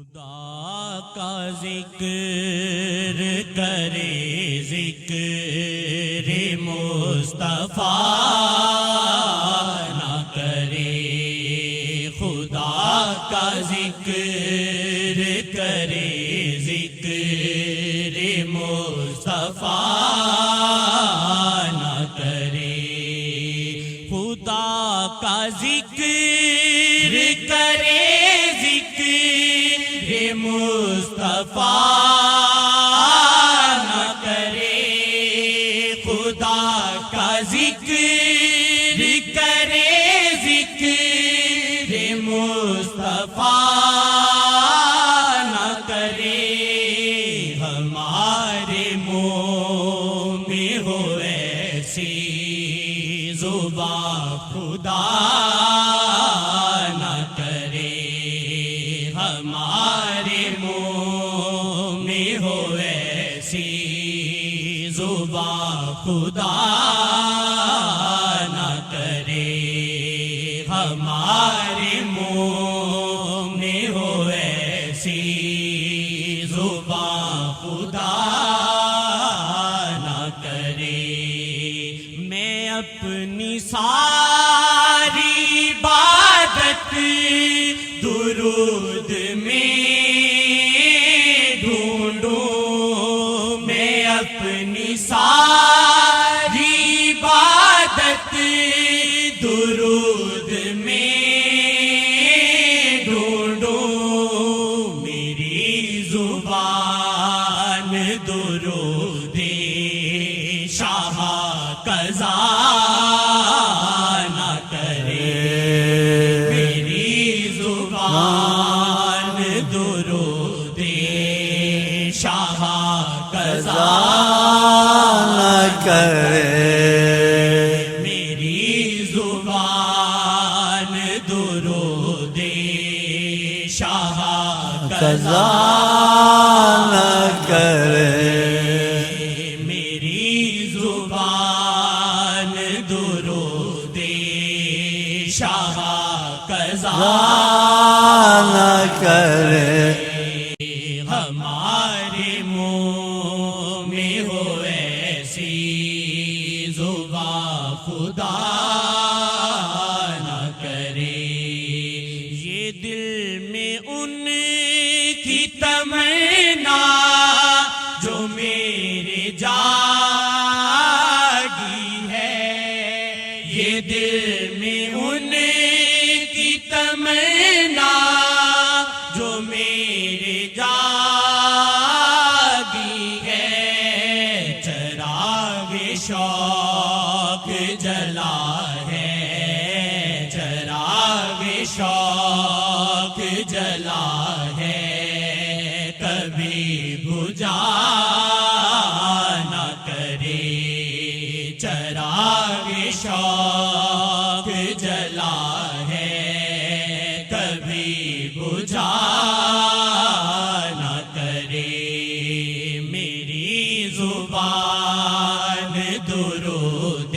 خدا کا ذکر کرے ذکر مصطفیٰ نہ کرے، خدا کا ذکر کرے ذکر مصطفیٰ نہ کرے، خدا کا ذکر کرے ذکر مصطفیٰ نہ کرے، خدا کا ذکر کرے ذکر مصطفیٰ نہ کرے، ہمارے منہ میں ہو ایسی زبان خدا نہ کرے، ہمارے منہ میں ہو ایسی زبان خدا نہ کرے، ہمارے منہ میں ہو ایسی زبان خدا نہ کرے، میں اپنی ساری عبادت درود میں ڈھونڈوں، میں اپنی ساری عبادت درود میں ڈھونڈوں، میری زبان درود شاہ قضا نہ کرے، میری زبان درود شاہ قضا نہ کرے، میری زبان درود شاہ قضا نہ کرے، میری زبان درود شاہ قضا نہ کرے، ہمارے منہ میں ہو ایسی زبان خدا نہ کرے، یہ دل میں ان کی تمنا جو میرے جاگی ہے، یہ دل میں ان کی تمنا جو میرے جاگی ہے، چراغ شوق جلا ہے، چراغ شوق جلا ہے، کبھی بجھا نہ کرے، چراغ شوق جلا ہے، کبھی بجھا نہ کرے، میری زبان درود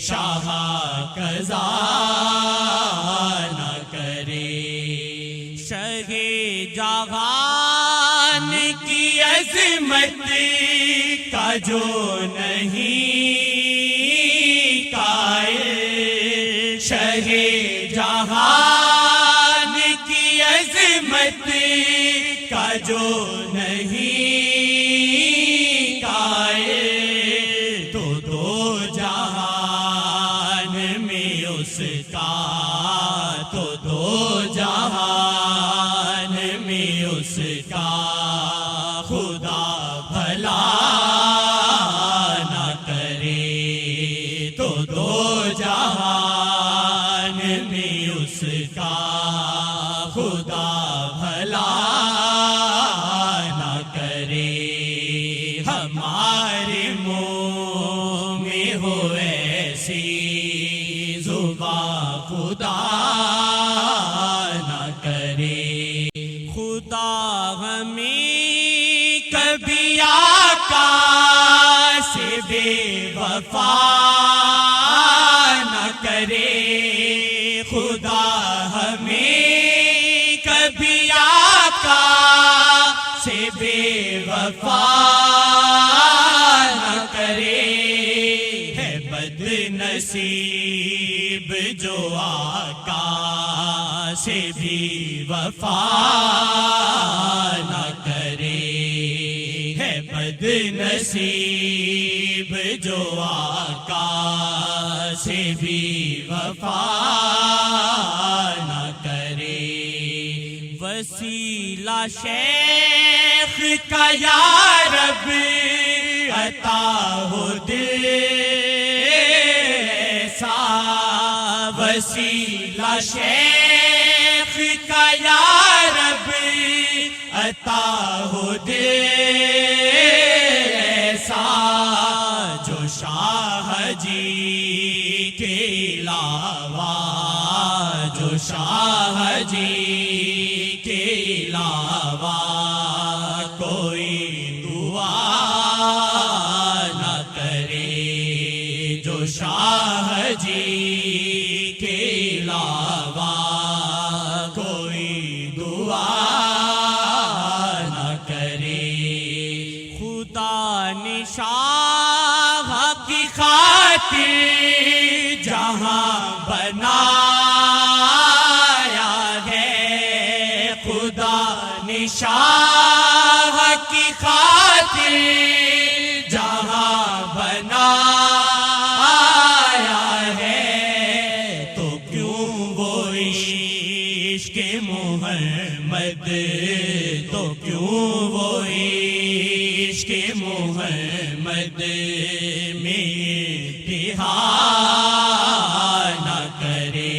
شاہ قضا نہ کرے، شہ جہان کی عظمت کا جو نہیں قائل، شہ جہان کی عظمت کا جو نہیں قائل، تو دو جہان میں اس کا، تو دو جہان میں اس کا خدا بھلا نہ کرے، تو دو جہان میں اس کا خدا بھلا نہ کرے، ہمارے منہ میں ہو ایسی زبان خدا نہ کرے، خدا ہمیں کبھی آقا سے بے وفا نہ کرے، خدا ہمیں کبھی وفا نہ کرے، ہے بد نصیب جو آقا سے بھی وفا نہ کرے، ہے بد نصیب جو آقا سے بھی وفا نہ کرے۔ وسیلہ شیخ کا یا رب عطا ہو دل ایسا، وسیلہ شیخ کا یا رب عطا ہو دل ایسا، جو شاہ جی کے علاوہ، جو شاہ جی کے علاوہ کوئی دعا نہ کرے، جو شاہ جی کے علاوہ کوئی دعا نہ کرے۔ خدا نے شاہ کی خاطر جہاں بنایا ہے، خدا نے شاہ کی خاطر جہاں بنایا ہے، تو کیوں وہ عشق محمد، تو کیوں وہ عشق محمد میں اتحاد نہ کرے،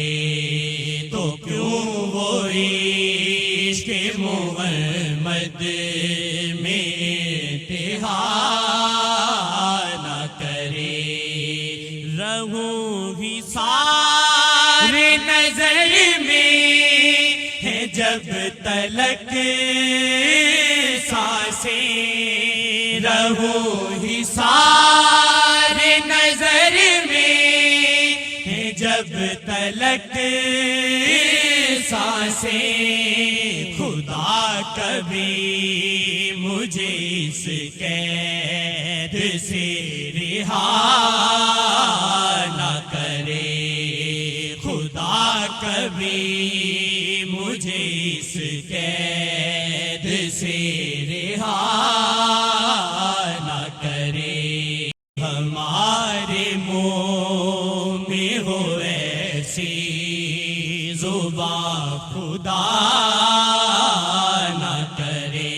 تو کیوں وہ عشق محمد میں اتحاد نہ کرے۔ رہوں ہی سارے نظر میں ہے جب تلک سانسیں، رہوں ہی سارے نظر میں ہے جب تلک سانسیں، خدا کبھی مجھے اس قید سے رہا نہ کرے، خدا کبھی مجھے اس قید سے رہا نہ کرے۔ ہمارے منہ میں ہو ایسی زبان خدا نہ کرے،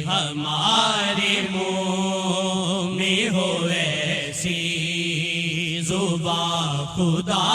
ہمارے منہ میں ہو ایسی زبان خدا